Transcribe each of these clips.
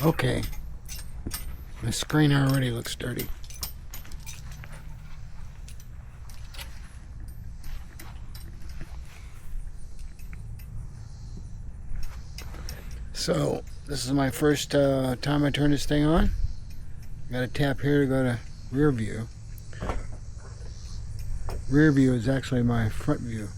Okay. My screen already looks dirty. So, this is my first time I turn this thing on. Got to tap here to go to rear view. Rear view is actually my front view.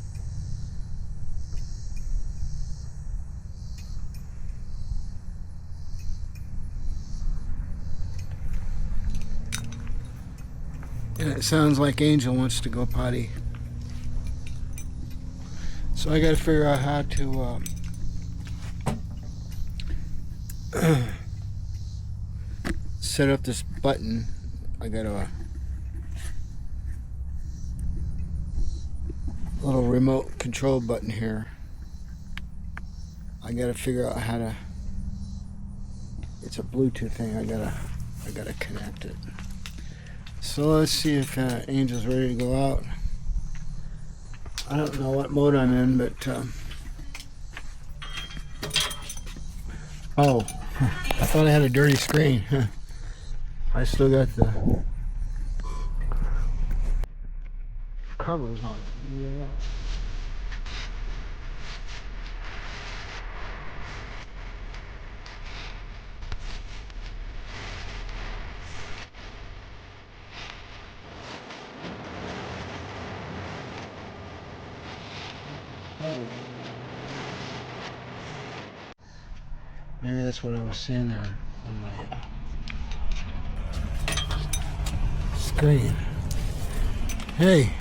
And it sounds like Angel wants to go potty. So I got to figure out how to set up this button. I got a little remote control button here. I got to figure out how to. It's a Bluetooth thing. I gotta connect it. So let's see if Angel's ready to go out. I don't know what mode I'm in, but oh, I thought I had a dirty screen. I still got the covers on it. Yeah. Maybe that's what I was seeing there on my screen. Hey.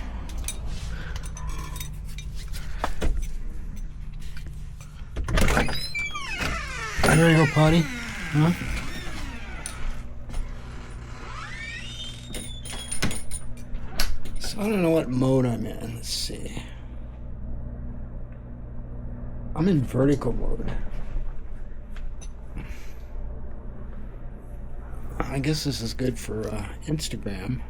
I ready to go potty? Huh? So I don't know what mode I'm in. Let's see. I'm in vertical mode. I guess this is good for Instagram.